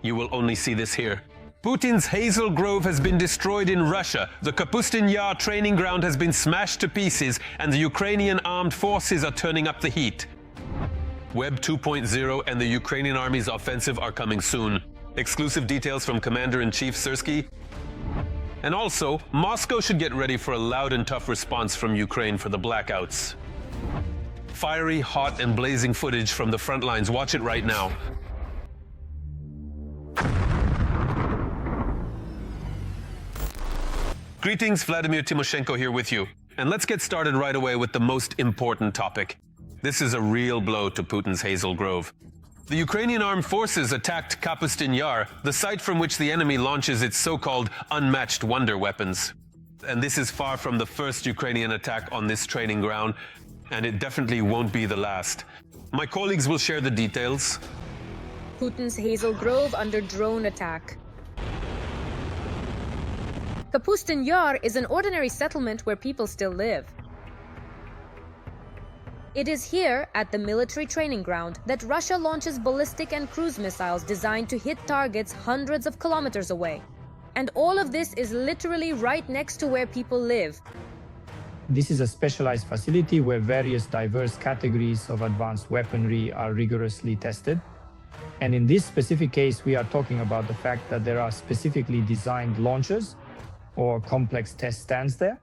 You will only see this here. Putin's Hazel Grove has been destroyed in Russia, the Kapustin Yar training ground has been smashed to pieces, and the Ukrainian armed forces are turning up the heat. Web 2.0 and the Ukrainian army's offensive are coming soon. Exclusive details from Commander-in-Chief Syrskyi. And also, Moscow should get ready for a loud and tough response from Ukraine for the blackouts. Fiery, hot, and blazing footage from the front lines. Watch it right now. Greetings, Vladimir Timoshenko here with you. And let's get started right away with the most important topic. This is a real blow to Putin's Hazel Grove. The Ukrainian armed forces attacked Kapustin Yar, the site from which the enemy launches its so-called unmatched wonder weapons. And this is far from the first Ukrainian attack on this training ground, and it definitely won't be the last. My colleagues will share the details. Putin's Hazel Grove under drone attack. Kapustin Yar is an ordinary settlement where people still live. It is here, at the military training ground, that Russia launches ballistic and cruise missiles designed to hit targets hundreds of kilometers away. And all of this is literally right next to where people live. This is a specialized facility where various diverse categories of advanced weaponry are rigorously tested. And in this specific case, we are talking about the fact that there are specifically designed launchers or complex test stands there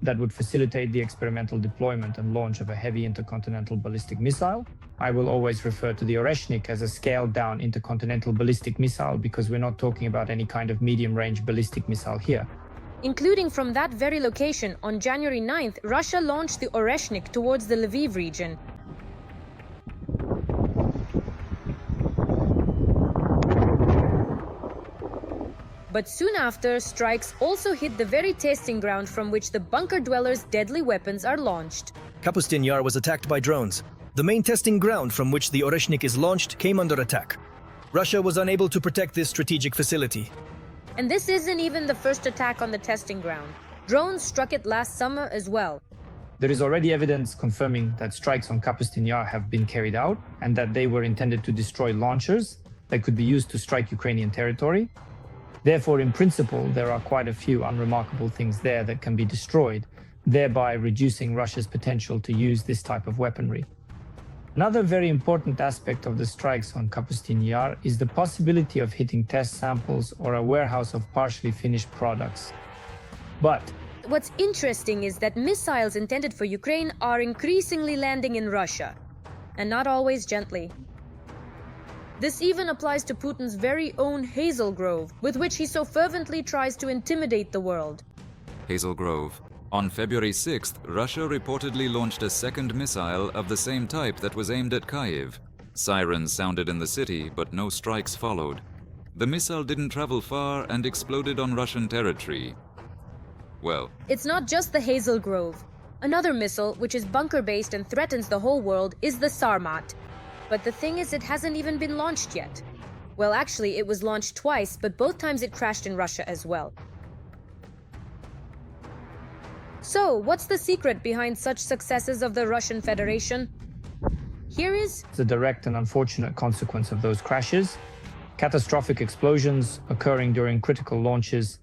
that would facilitate the experimental deployment and launch of a heavy intercontinental ballistic missile. I will always refer to the Oreshnik as a scaled-down intercontinental ballistic missile because we're not talking about any kind of medium-range ballistic missile here. Including from that very location, on January 9th, Russia launched the Oreshnik towards the Lviv region. But soon after, strikes also hit the very testing ground from which the bunker dwellers' deadly weapons are launched. Kapustin Yar was attacked by drones. The main testing ground from which the Oreshnik is launched came under attack. Russia was unable to protect this strategic facility. And this isn't even the first attack on the testing ground. Drones struck it last summer as well. There is already evidence confirming that strikes on Kapustin Yar have been carried out and that they were intended to destroy launchers that could be used to strike Ukrainian territory. Therefore, in principle, there are quite a few unremarkable things there that can be destroyed, thereby reducing Russia's potential to use this type of weaponry. Another very important aspect of the strikes on Kapustin Yar is the possibility of hitting test samples or a warehouse of partially finished products. But what's interesting is that missiles intended for Ukraine are increasingly landing in Russia, and not always gently. This even applies to Putin's very own Hazel Grove, with which he so fervently tries to intimidate the world. Hazel Grove. On February 6th, Russia reportedly launched a second missile of the same type that was aimed at Kyiv. Sirens sounded in the city, but no strikes followed. The missile didn't travel far and exploded on Russian territory. Well, it's not just the Hazel Grove. Another missile, which is bunker-based and threatens the whole world, is the Sarmat. But the thing is, it hasn't even been launched yet. Well, actually, it was launched twice, but both times it crashed in Russia as well. So, what's the secret behind such successes of the Russian Federation? Here is the direct and unfortunate consequence of those crashes: catastrophic explosions occurring during critical launches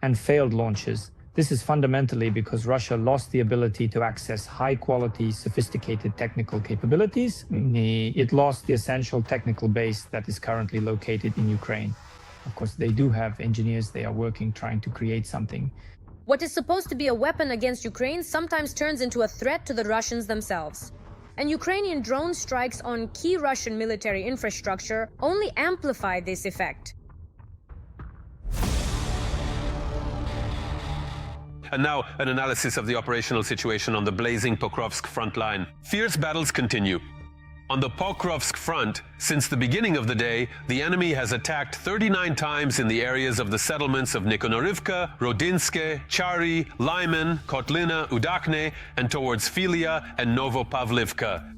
and failed launches. This is fundamentally because Russia lost the ability to access high-quality, sophisticated technical capabilities. It lost the essential technical base that is currently located in Ukraine. Of course, they do have engineers, they are working, trying to create something. what is supposed to be a weapon against Ukraine sometimes turns into a threat to the Russians themselves. And Ukrainian drone strikes on key Russian military infrastructure only amplify this effect. And now, an analysis of the operational situation on the blazing Pokrovsk front line. Fierce battles continue. On the Pokrovsk front, since the beginning of the day, the enemy has attacked 39 times in the areas of the settlements of Nikonorivka, Rodinske, Chari, Lyman, Kotlina, Udakne, and towards Filia and Novopavlivka.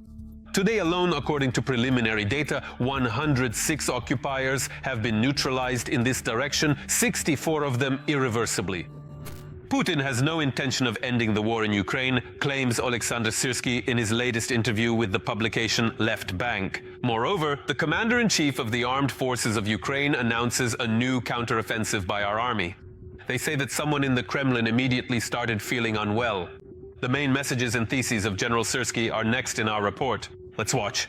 Today alone, according to preliminary data, 106 occupiers have been neutralized in this direction, 64 of them irreversibly. Putin has no intention of ending the war in Ukraine, claims Oleksandr Syrskyi in his latest interview with the publication Left Bank. Moreover, the commander-in-chief of the armed forces of Ukraine announces a new counteroffensive by our army. They say that someone in the Kremlin immediately started feeling unwell. The main messages and theses of General Syrskyi are next in our report. Let's watch.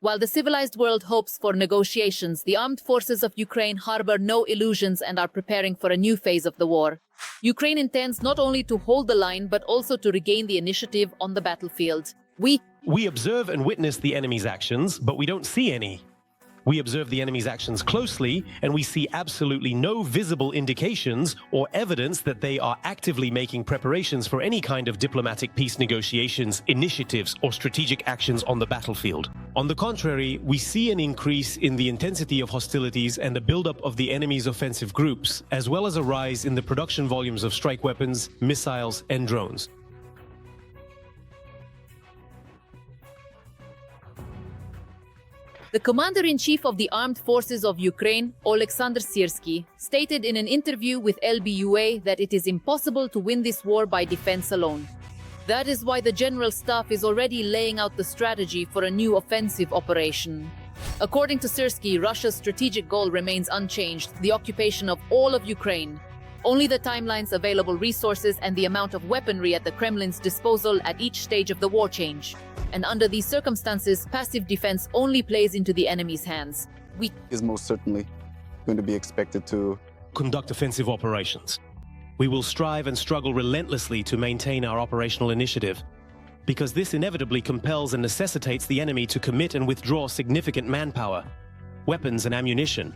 While the civilized world hopes for negotiations, the armed forces of Ukraine harbor no illusions and are preparing for a new phase of the war. Ukraine intends not only to hold the line, but also to regain the initiative on the battlefield. We observe and witness the enemy's actions, but we don't see any. We observe the enemy's actions closely, and we see absolutely no visible indications or evidence that they are actively making preparations for any kind of diplomatic peace negotiations, initiatives, or strategic actions on the battlefield. On the contrary, we see an increase in the intensity of hostilities and the buildup of the enemy's offensive groups, as well as a rise in the production volumes of strike weapons, missiles, and drones. The commander-in-chief of the armed forces of Ukraine, Oleksandr Syrskyi, stated in an interview with LBUA that it is impossible to win this war by defense alone. That is why the general staff is already laying out the strategy for a new offensive operation. According to Syrskyi, Russia's strategic goal remains unchanged, the occupation of all of Ukraine. Only the timelines, available resources, and the amount of weaponry at the Kremlin's disposal at each stage of the war change. And under these circumstances, passive defense only plays into the enemy's hands. Is most certainly going to be expected to conduct offensive operations. We will strive and struggle relentlessly to maintain our operational initiative, because this inevitably compels and necessitates the enemy to commit and withdraw significant manpower, weapons and ammunition,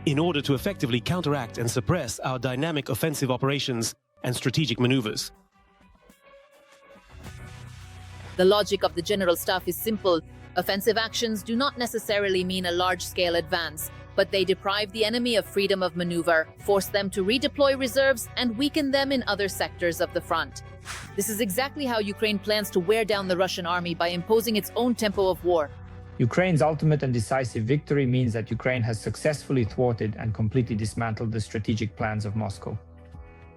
in order to effectively counteract and suppress our dynamic offensive operations and strategic maneuvers. The logic of the general staff is simple. Offensive actions do not necessarily mean a large-scale advance, but they deprive the enemy of freedom of maneuver, force them to redeploy reserves, and weaken them in other sectors of the front. This is exactly how Ukraine plans to wear down the Russian army by imposing its own tempo of war. Ukraine's ultimate and decisive victory means that Ukraine has successfully thwarted and completely dismantled the strategic plans of Moscow.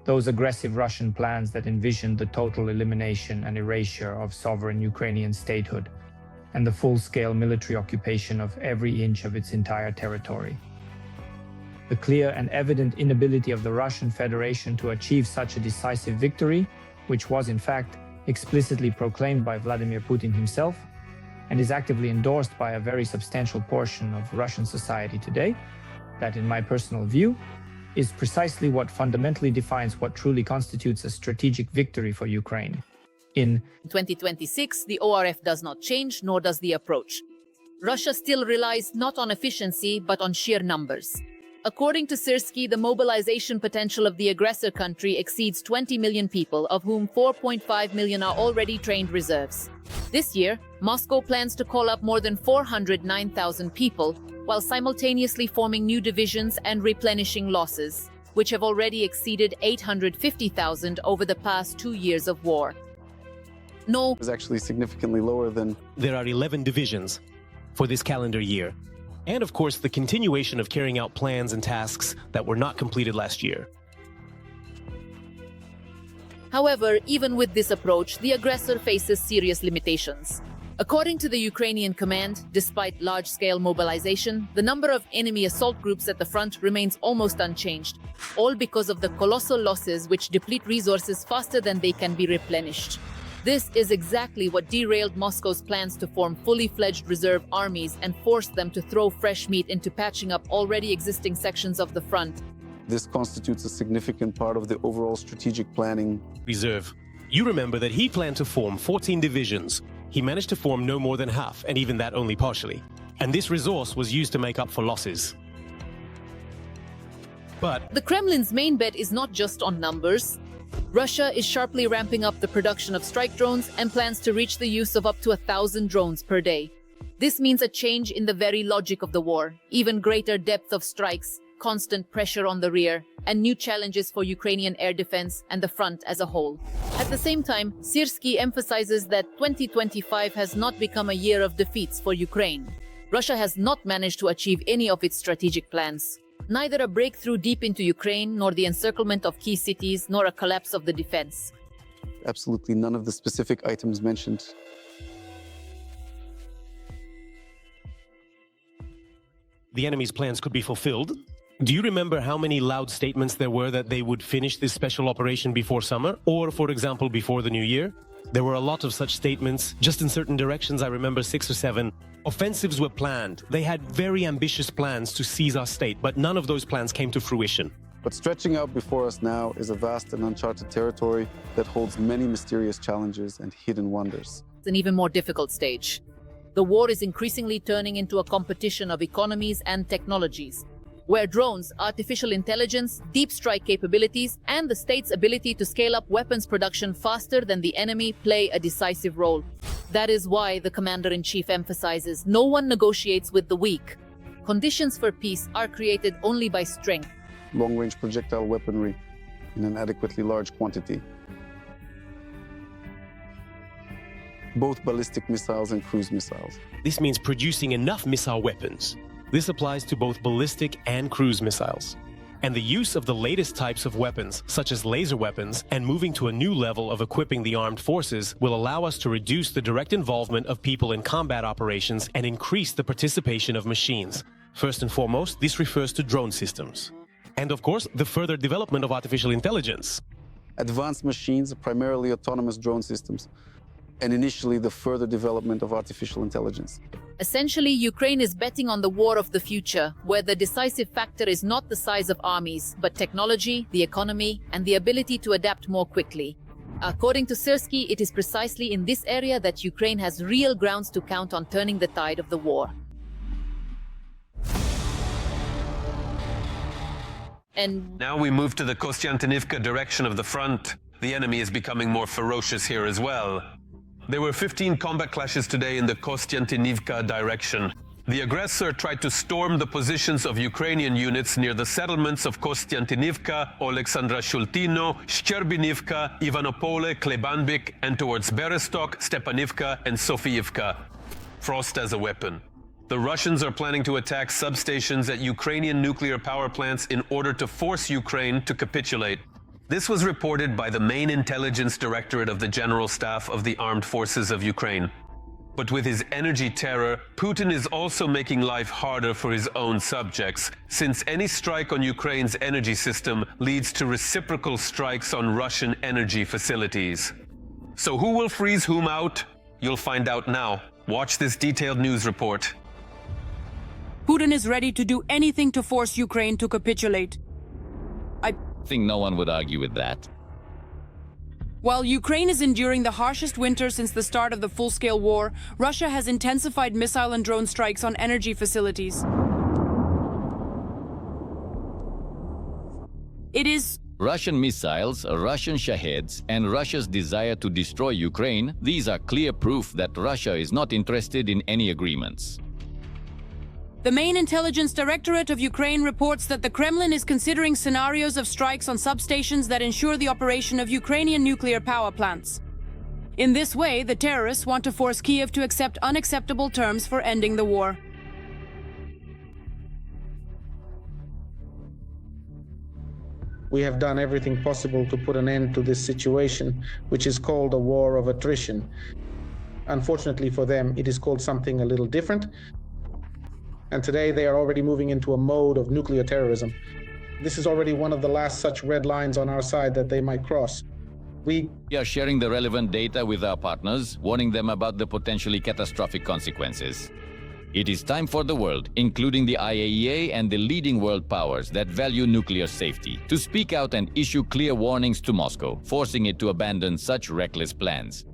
Those aggressive Russian plans that envisioned the total elimination and erasure of sovereign Ukrainian statehood and the full-scale military occupation of every inch of its entire territory. The clear and evident inability of the Russian Federation to achieve such a decisive victory, which was in fact explicitly proclaimed by Vladimir Putin himself and is actively endorsed by a very substantial portion of Russian society today, that in my personal view, is precisely what fundamentally defines what truly constitutes a strategic victory for Ukraine. In 2026, the ORF does not change, nor does the approach. Russia still relies not on efficiency, but on sheer numbers. According to Syrskyi, the mobilization potential of the aggressor country exceeds 20 million people, of whom 4.5 million are already trained reserves. This year, Moscow plans to call up more than 409,000 people, while simultaneously forming new divisions and replenishing losses, which have already exceeded 850,000 over the past 2 years of war. is actually significantly lower than There are 11 divisions for this calendar year, and of course the continuation of carrying out plans and tasks that were not completed last year. However, even with this approach, the aggressor faces serious limitations. According to the Ukrainian command, despite large-scale mobilization, the number of enemy assault groups at the front remains almost unchanged, all because of the colossal losses which deplete resources faster than they can be replenished. This is exactly what derailed Moscow's plans to form fully fledged reserve armies and forced them to throw fresh meat into patching up already existing sections of the front. this constitutes a significant part of the overall strategic planning. Reserve. You remember that he planned to form 14 divisions. He managed to form no more than half, and even that only partially. And this resource was used to make up for losses. But The Kremlin's main bet is not just on numbers. Russia is sharply ramping up the production of strike drones and plans to reach the use of up to 1,000 drones per day. This means a change in the very logic of the war, even greater depth of strikes, constant pressure on the rear, and new challenges for Ukrainian air defense and the front as a whole. At the same time, Syrskyi emphasizes that 2025 has not become a year of defeats for Ukraine. Russia has not managed to achieve any of its strategic plans. Neither a breakthrough deep into Ukraine, nor the encirclement of key cities, nor a collapse of the defense. Absolutely none of the specific items mentioned. The enemy's plans could be fulfilled. Do you remember how many loud statements there were that they would finish this special operation before summer, or, for example, before the new year? There were a lot of such statements, just in certain directions. I remember 6 or 7. Offensives were planned. They had very ambitious plans to seize our state, but none of those plans came to fruition. But stretching out before us now is a vast and uncharted territory that holds many mysterious challenges and hidden wonders. It's an even more difficult stage. The war is increasingly turning into a competition of economies and technologies, where drones, artificial intelligence, deep strike capabilities, and the state's ability to scale up weapons production faster than the enemy play a decisive role. That is why the Commander-in-Chief emphasizes no one negotiates with the weak. Conditions for peace are created only by strength. Long-range projectile weaponry in an adequately large quantity. Both ballistic missiles and cruise missiles. This means producing enough missile weapons. This applies to both ballistic and cruise missiles. And the use of the latest types of weapons, such as laser weapons, and moving to a new level of equipping the armed forces will allow us to reduce the direct involvement of people in combat operations and increase the participation of machines. First and foremost, this refers to drone systems. And of course, the further development of artificial intelligence. Advanced machines, primarily autonomous drone systems, and initially the further development of artificial intelligence. Essentially, Ukraine is betting on the war of the future, where the decisive factor is not the size of armies, but technology, the economy, and the ability to adapt more quickly. According to Syrskyi, it is precisely in this area that Ukraine has real grounds to count on turning the tide of the war. And Now we move to the Kostiantynivka direction of the front. The enemy is becoming more ferocious here as well. There were 15 combat clashes today in the Kostiantynivka direction. The aggressor tried to storm the positions of Ukrainian units near the settlements of Kostiantynivka, Oleksandr Syrskyi, Shcherbinivka, Ivanopole, Klebanbik, and towards Bereztok, Stepanivka, and Sofiivka. Frost as a weapon. The Russians are planning to attack substations at Ukrainian nuclear power plants in order to force Ukraine to capitulate. This was reported by the main intelligence directorate of the General Staff of the Armed Forces of Ukraine. But with his energy terror, Putin is also making life harder for his own subjects, since any strike on Ukraine's energy system leads to reciprocal strikes on Russian energy facilities. So who will freeze whom out? You'll find out now. Watch this detailed news report. Putin is ready to do anything to force Ukraine to capitulate. I think no one would argue with that. While Ukraine is enduring the harshest winter since the start of the full-scale war, Russia has intensified missile and drone strikes on energy facilities. It is Russian missiles, Russian Shaheds, and Russia's desire to destroy Ukraine, these are clear proof that Russia is not interested in any agreements. The main intelligence directorate of Ukraine reports that the Kremlin is considering scenarios of strikes on substations that ensure the operation of Ukrainian nuclear power plants. In this way, the terrorists want to force Kiev to accept unacceptable terms for ending the war. We have done everything possible to put an end to this situation, which is called a war of attrition. Unfortunately for them, it is called something a little different. And today they are already moving into a mode of nuclear terrorism. This is already one of the last such red lines on our side that they might cross. We are sharing the relevant data with our partners, warning them about the potentially catastrophic consequences. It is time for the world, including the IAEA and the leading world powers that value nuclear safety, to speak out and issue clear warnings to Moscow, forcing it to abandon such reckless plans.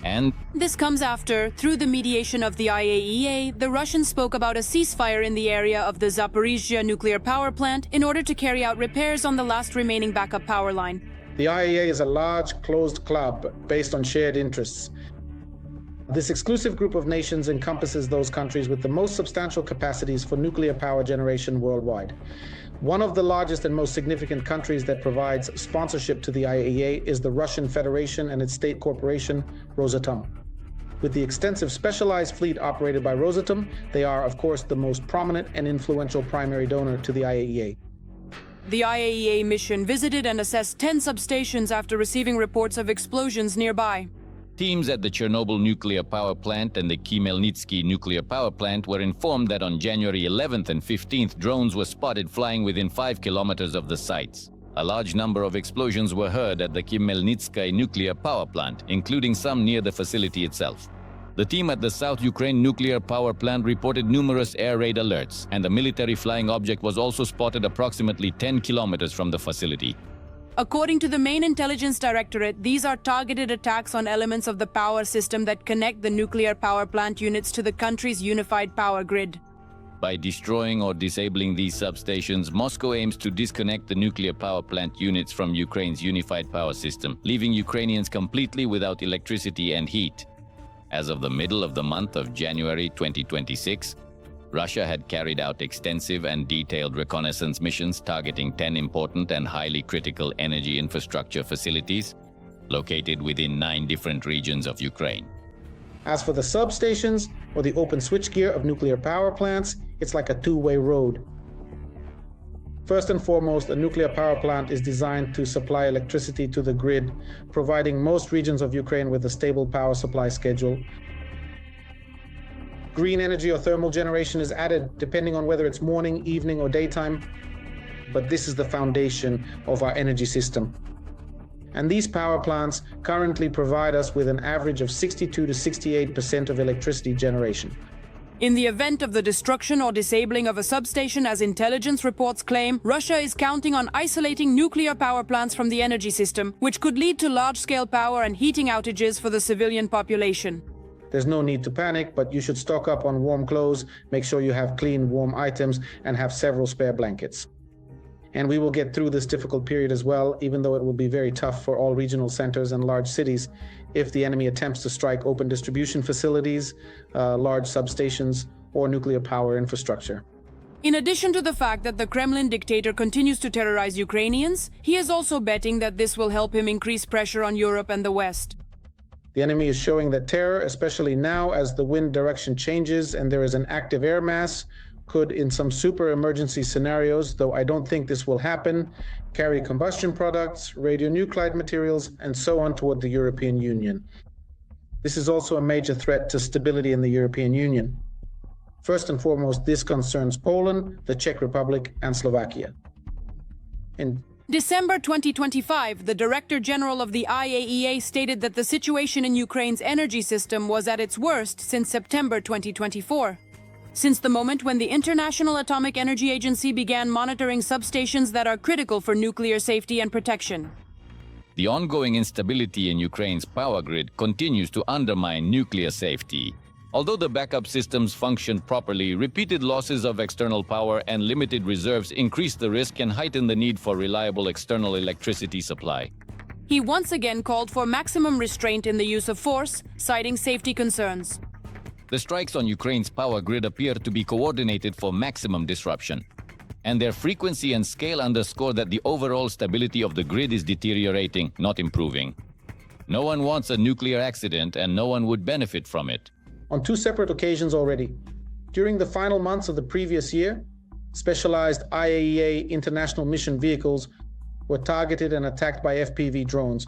And this comes after, through the mediation of the IAEA, the Russians spoke about a ceasefire in the area of the Zaporizhzhia nuclear power plant in order to carry out repairs on the last remaining backup power line. The IAEA is a large, closed club based on shared interests. This exclusive group of nations encompasses those countries with the most substantial capacities for nuclear power generation worldwide. One of the largest and most significant countries that provides sponsorship to the IAEA is the Russian Federation and its state corporation, Rosatom. With the extensive specialized fleet operated by Rosatom, they are, of course, the most prominent and influential primary donor to the IAEA. The IAEA mission visited and assessed 10 substations after receiving reports of explosions nearby. Teams at the Chernobyl nuclear power plant and the Khmelnytsky nuclear power plant were informed that on January 11th and 15th, drones were spotted flying within 5 kilometers of the sites. A large number of explosions were heard at the Khmelnytsky nuclear power plant, including some near the facility itself. The team at the South Ukraine nuclear power plant reported numerous air raid alerts, and a military flying object was also spotted approximately 10 kilometers from the facility. According to the main intelligence directorate, these are targeted attacks on elements of the power system that connect the nuclear power plant units to the country's unified power grid. By destroying or disabling these substations, Moscow aims to disconnect the nuclear power plant units from Ukraine's unified power system, leaving Ukrainians completely without electricity and heat. As of the middle of the month of January 2026, Russia had carried out extensive and detailed reconnaissance missions targeting 10 important and highly critical energy infrastructure facilities located within 9 different regions of Ukraine. As for the substations, or the open switchgear of nuclear power plants, it's like a two-way road. First and foremost, a nuclear power plant is designed to supply electricity to the grid, providing most regions of Ukraine with a stable power supply schedule. Green energy or thermal generation is added depending on whether it's morning, evening, or daytime, but this is the foundation of our energy system. And these power plants currently provide us with an average of 62 to 68% of electricity generation. In the event of the destruction or disabling of a substation, as intelligence reports claim, Russia is counting on isolating nuclear power plants from the energy system, which could lead to large-scale power and heating outages for the civilian population. There's no need to panic, but you should stock up on warm clothes, make sure you have clean, warm items, and have several spare blankets. And we will get through this difficult period as well, even though it will be very tough for all regional centers and large cities if the enemy attempts to strike open distribution facilities, large substations, or nuclear power infrastructure. In addition to the fact that the Kremlin dictator continues to terrorize Ukrainians, he is also betting that this will help him increase pressure on Europe and the West. The enemy is showing that terror, especially now as the wind direction changes and there is an active air mass, could, in some super emergency scenarios, though I don't think this will happen, carry combustion products, radionuclide materials, and so on toward the European Union. This is also a major threat to stability in the European Union. First and foremost, this concerns Poland, the Czech Republic, and Slovakia. In December 2025, the Director General of the IAEA stated that the situation in Ukraine's energy system was at its worst since September 2024. Since the moment when the International Atomic Energy Agency began monitoring substations that are critical for nuclear safety and protection. The ongoing instability in Ukraine's power grid continues to undermine nuclear safety. Although the backup systems function properly, repeated losses of external power and limited reserves increase the risk and heighten the need for reliable external electricity supply. He once again called for maximum restraint in the use of force, citing safety concerns. The strikes on Ukraine's power grid appear to be coordinated for maximum disruption, and their frequency and scale underscore that the overall stability of the grid is deteriorating, not improving. No one wants a nuclear accident, and no one would benefit from it. On 2 separate occasions already. During the final months of the previous year, specialized IAEA international mission vehicles were targeted and attacked by FPV drones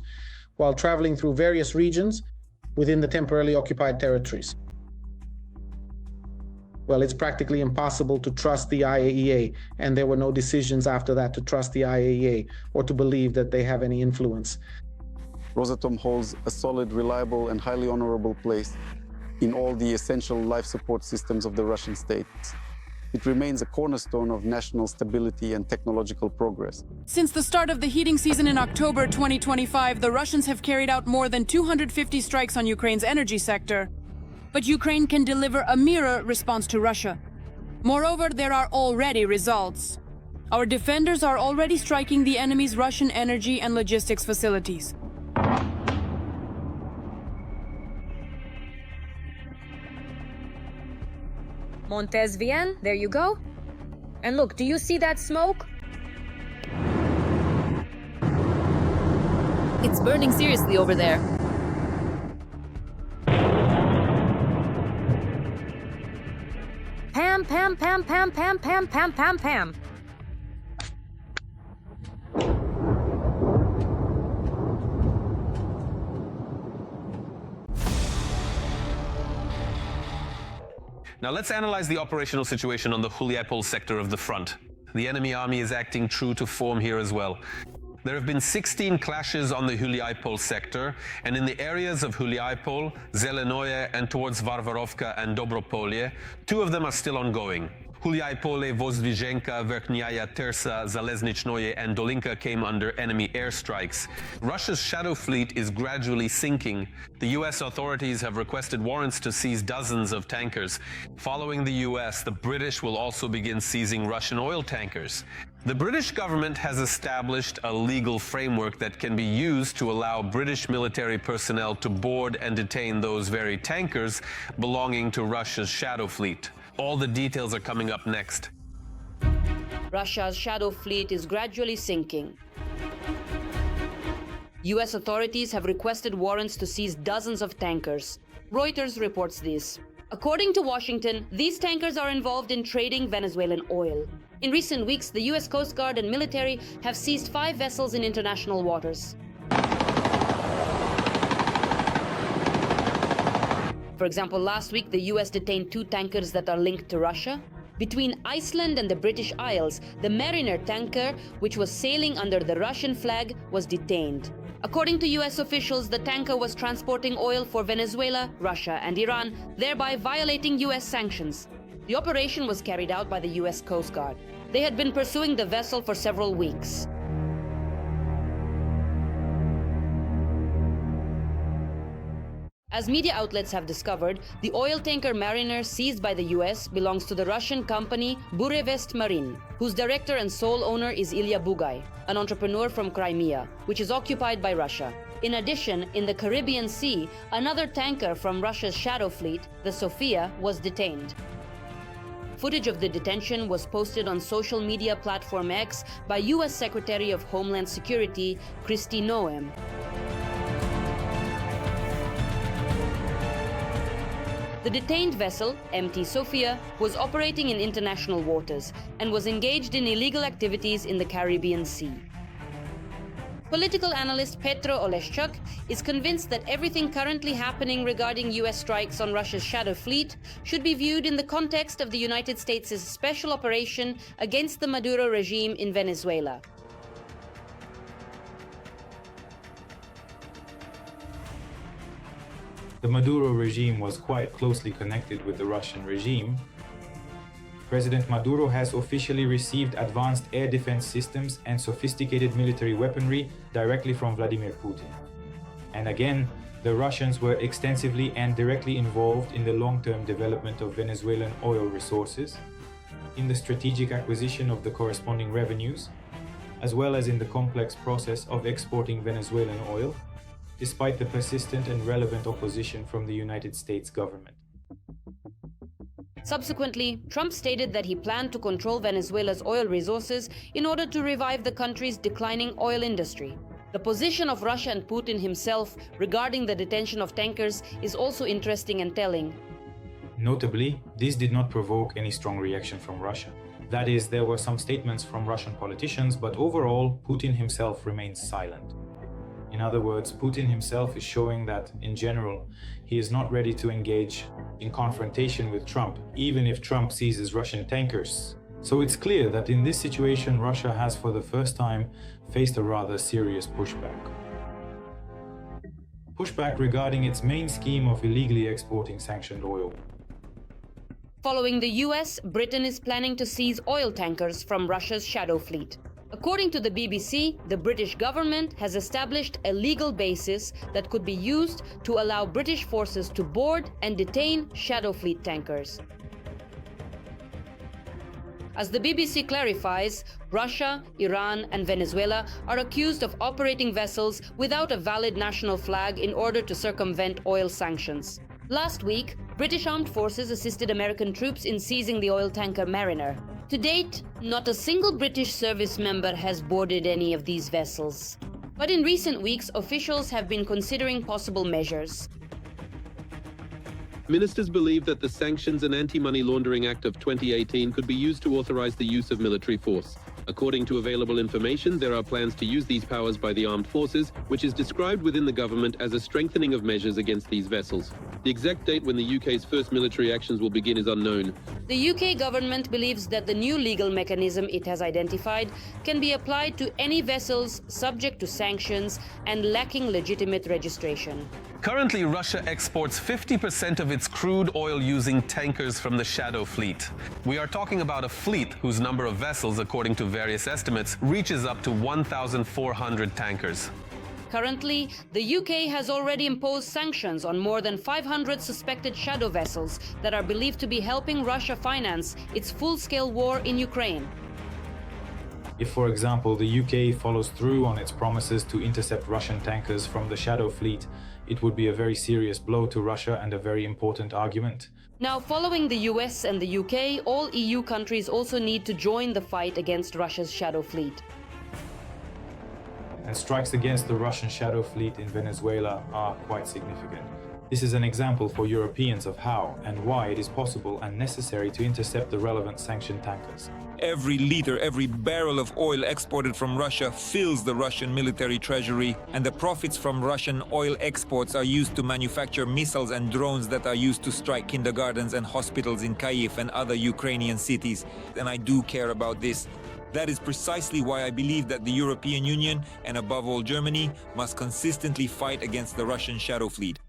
while traveling through various regions within the temporarily occupied territories. Well, it's practically impossible to trust the IAEA, and there were no decisions after that to trust the IAEA or to believe that they have any influence. Rosatom holds a solid, reliable, and highly honorable place in all the essential life support systems of the Russian state. It remains a cornerstone of national stability and technological progress. Since the start of the heating season in October 2025, the Russians have carried out more than 250 strikes on Ukraine's energy sector. But Ukraine can deliver a mirror response to Russia. Moreover, there are already results. Our defenders are already striking the enemy's Russian energy and logistics facilities. Montez Vien, there you go. And look, do you see that smoke? It's burning seriously over there. pam, pam, pam, pam, pam, pam, pam, pam. Now let's analyze the operational situation on the Huliaipole sector of the front. The enemy army is acting true to form here as well. There have been 16 clashes on the Huliaipole sector, and in the areas of Huliaipole, Zelenoye, and towards Varvarovka and Dobropolye, 2 of them are still ongoing. Huliaipole, Vozdvizhenka, Verkhnaya Tersa, Zaleznichnoye, and Dolinka came under enemy airstrikes. Russia's shadow fleet is gradually sinking. The US authorities have requested warrants to seize dozens of tankers. Following the US, the British will also begin seizing Russian oil tankers. The British government has established a legal framework that can be used to allow British military personnel to board and detain those very tankers belonging to Russia's shadow fleet. All the details are coming up next. Russia's shadow fleet is gradually sinking. US authorities have requested warrants to seize dozens of tankers. Reuters reports this. According to Washington, these tankers are involved in trading Venezuelan oil. In recent weeks, the US Coast Guard and military have seized 5 vessels in international waters. For example, last week, the US detained 2 tankers that are linked to Russia. Between Iceland and the British Isles, the Mariner tanker, which was sailing under the Russian flag, was detained. According to US officials, the tanker was transporting oil for Venezuela, Russia, and Iran, thereby violating US sanctions. The operation was carried out by the US Coast Guard. They had been pursuing the vessel for several weeks. As media outlets have discovered, the oil tanker Mariner seized by the US belongs to the Russian company Burevest Marin, whose director and sole owner is Ilya Bugay, an entrepreneur from Crimea, which is occupied by Russia. In addition, in the Caribbean Sea, another tanker from Russia's shadow fleet, the Sofia, was detained. Footage of the detention was posted on social media platform X by US Secretary of Homeland Security, Kristi Noem. The detained vessel, MT Sofia, was operating in international waters and was engaged in illegal activities in the Caribbean Sea. Political analyst Petro Oleschuk is convinced that everything currently happening regarding US strikes on Russia's shadow fleet should be viewed in the context of the United States' special operation against the Maduro regime in Venezuela. The Maduro regime was quite closely connected with the Russian regime. President Maduro has officially received advanced air defense systems and sophisticated military weaponry directly from Vladimir Putin. And again, the Russians were extensively and directly involved in the long-term development of Venezuelan oil resources, in the strategic acquisition of the corresponding revenues, as well as in the complex process of exporting Venezuelan oil, despite the persistent and relevant opposition from the United States government. Subsequently, Trump stated that he planned to control Venezuela's oil resources in order to revive the country's declining oil industry. The position of Russia and Putin himself regarding the detention of tankers is also interesting and telling. Notably, this did not provoke any strong reaction from Russia. That is, there were some statements from Russian politicians, but overall, Putin himself remains silent. In other words, Putin himself is showing that, in general, he is not ready to engage in confrontation with Trump, even if Trump seizes Russian tankers. So it's clear that in this situation, Russia has for the first time faced a rather serious pushback. Pushback regarding its main scheme of illegally exporting sanctioned oil. Following the US, Britain is planning to seize oil tankers from Russia's shadow fleet. According to the BBC, the British government has established a legal basis that could be used to allow British forces to board and detain shadow fleet tankers. As the BBC clarifies, Russia, Iran, and Venezuela are accused of operating vessels without a valid national flag in order to circumvent oil sanctions. Last week, British armed forces assisted American troops in seizing the oil tanker Mariner. To date, not a single British service member has boarded any of these vessels. But in recent weeks, officials have been considering possible measures. Ministers believe that the Sanctions and Anti-Money Laundering Act of 2018 could be used to authorize the use of military force. According to available information, there are plans to use these powers by the armed forces, which is described within the government as a strengthening of measures against these vessels. The exact date when the UK's first military actions will begin is unknown. The UK government believes that the new legal mechanism it has identified can be applied to any vessels subject to sanctions and lacking legitimate registration. Currently, Russia exports 50% of its crude oil using tankers from the Shadow Fleet. We are talking about a fleet whose number of vessels, according to various estimates, reaches up to 1,400 tankers. Currently, the UK has already imposed sanctions on more than 500 suspected shadow vessels that are believed to be helping Russia finance its full-scale war in Ukraine. If, for example, the UK follows through on its promises to intercept Russian tankers from the Shadow Fleet, it would be a very serious blow to Russia and a very important argument. Now, following the US and the UK, all EU countries also need to join the fight against Russia's Shadow Fleet. And strikes against the Russian Shadow Fleet in Venezuela are quite significant. This is an example for Europeans of how and why it is possible and necessary to intercept the relevant sanctioned tankers. Every liter, every barrel of oil exported from Russia fills the Russian military treasury, and the profits from Russian oil exports are used to manufacture missiles and drones that are used to strike kindergartens and hospitals in Kyiv and other Ukrainian cities. And I do care about this. That is precisely why I believe that the European Union, and above all Germany, must consistently fight against the Russian Shadow Fleet.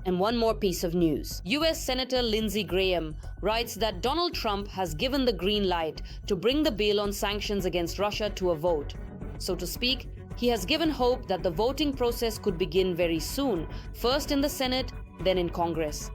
And one more piece of news. US Senator Lindsey Graham writes that Donald Trump has given the green light to bring the bill on sanctions against Russia to a vote. So to speak, he has given hope that the voting process could begin very soon, first in the Senate, then in Congress.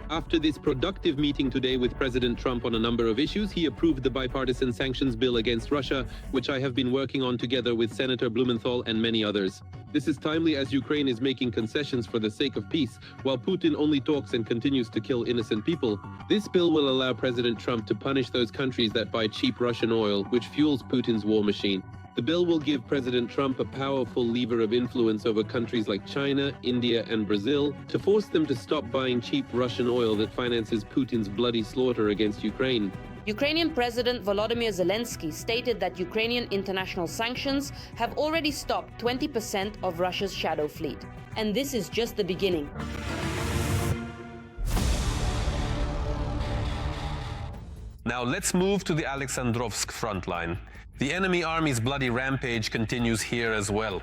After this productive meeting today with President Trump on a number of issues, he approved the bipartisan sanctions bill against Russia, which I have been working on together with Senator Blumenthal and many others. This is timely as Ukraine is making concessions for the sake of peace, while Putin only talks and continues to kill innocent people. This bill will allow President Trump to punish those countries that buy cheap Russian oil, which fuels Putin's war machine. The bill will give President Trump a powerful lever of influence over countries like China, India, and Brazil to force them to stop buying cheap Russian oil that finances Putin's bloody slaughter against Ukraine. Ukrainian President Volodymyr Zelensky stated that Ukrainian international sanctions have already stopped 20% of Russia's Shadow Fleet. And this is just the beginning. Now let's move to the Alexandrovsk front line. The enemy army's bloody rampage continues here as well.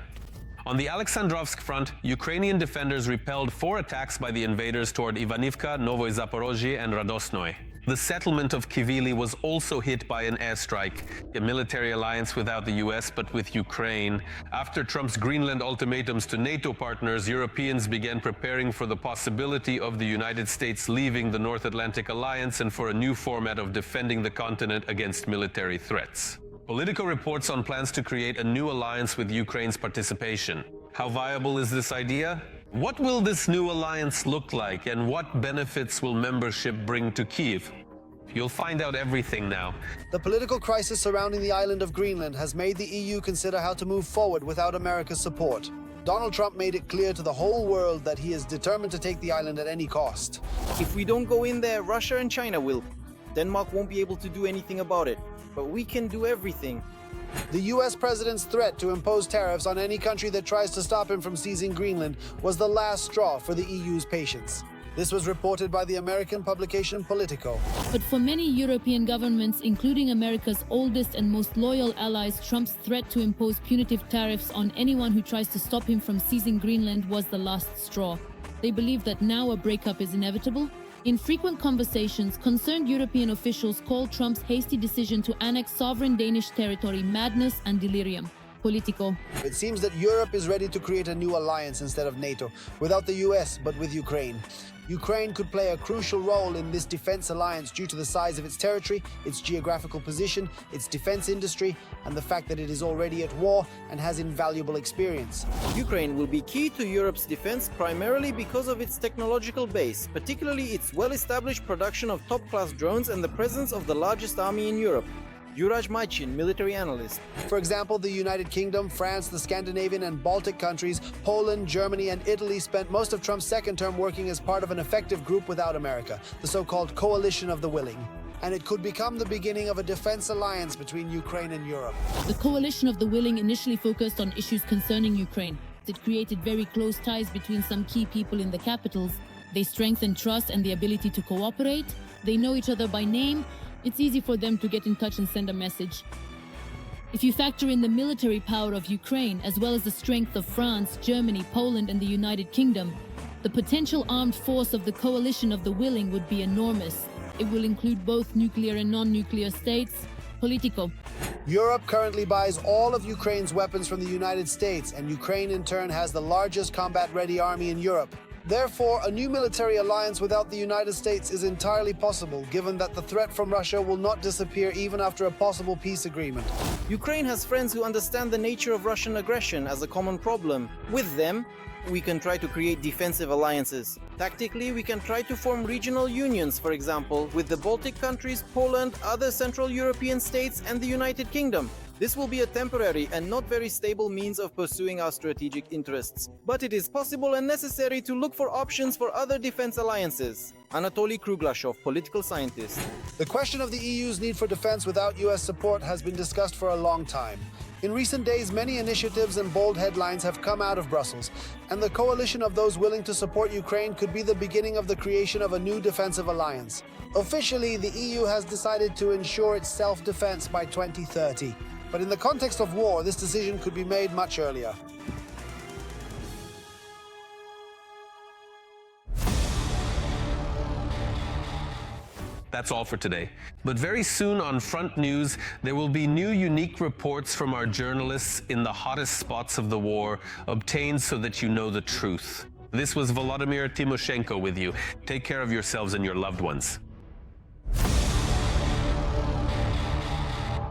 On the Alexandrovsk front, Ukrainian defenders repelled 4 attacks by the invaders toward Ivanivka, Novoye Zaporozhye, and Radosnoye. The settlement of Kivili was also hit by an airstrike, a military alliance without the US but with Ukraine. After Trump's Greenland ultimatums to NATO partners, Europeans began preparing for the possibility of the United States leaving the North Atlantic Alliance and for a new format of defending the continent against military threats. Politico reports on plans to create a new alliance with Ukraine's participation. How viable is this idea? What will this new alliance look like, and what benefits will membership bring to Kyiv? You'll find out everything now. The political crisis surrounding the island of Greenland has made the EU consider how to move forward without America's support. Donald Trump made it clear to the whole world that he is determined to take the island at any cost. If we don't go in there, Russia and China will. Denmark won't be able to do anything about it, but we can do everything. The US president's threat to impose tariffs on any country that tries to stop him from seizing Greenland was the last straw for the EU's patience. This was reported by the American publication Politico. But for many European governments, including America's oldest and most loyal allies, Trump's threat to impose punitive tariffs on anyone who tries to stop him from seizing Greenland was the last straw. They believe that now a breakup is inevitable. In frequent conversations, concerned European officials called Trump's hasty decision to annex sovereign Danish territory madness and delirium. Politico. It seems that Europe is ready to create a new alliance instead of NATO, without the US, but with Ukraine. Ukraine could play a crucial role in this defense alliance due to the size of its territory, its geographical position, its defense industry, and the fact that it is already at war and has invaluable experience. Ukraine will be key to Europe's defense primarily because of its technological base, particularly its well-established production of top-class drones and the presence of the largest army in Europe. Juraj Machin, military analyst. For example, the United Kingdom, France, the Scandinavian and Baltic countries, Poland, Germany, and Italy spent most of Trump's second term working as part of an effective group without America, the so-called Coalition of the Willing. And it could become the beginning of a defense alliance between Ukraine and Europe. The Coalition of the Willing initially focused on issues concerning Ukraine. It created very close ties between some key people in the capitals. They strengthened trust and the ability to cooperate. They know each other by name. It's easy for them to get in touch and send a message. If you factor in the military power of Ukraine, as well as the strength of France, Germany, Poland, and the United Kingdom, the potential armed force of the Coalition of the Willing would be enormous. It will include both nuclear and non-nuclear states. Politico. Europe currently buys all of Ukraine's weapons from the United States, and Ukraine in turn has the largest combat-ready army in Europe. Therefore, a new military alliance without the United States is entirely possible, given that the threat from Russia will not disappear even after a possible peace agreement. Ukraine has friends who understand the nature of Russian aggression as a common problem. With them, we can try to create defensive alliances. Tactically, we can try to form regional unions, for example, with the Baltic countries, Poland, other Central European states, and the United Kingdom. This will be a temporary and not very stable means of pursuing our strategic interests. But it is possible and necessary to look for options for other defense alliances. Anatoly Kruglashov, political scientist. The question of the EU's need for defense without US support has been discussed for a long time. In recent days, many initiatives and bold headlines have come out of Brussels, and the coalition of those willing to support Ukraine could be the beginning of the creation of a new defensive alliance. Officially, the EU has decided to ensure its self-defense by 2030. But in the context of war, this decision could be made much earlier. That's all for today. But very soon on Front News, there will be new unique reports from our journalists in the hottest spots of the war, obtained so that you know the truth. This was Volodymyr Timoshenko with you. Take care of yourselves and your loved ones.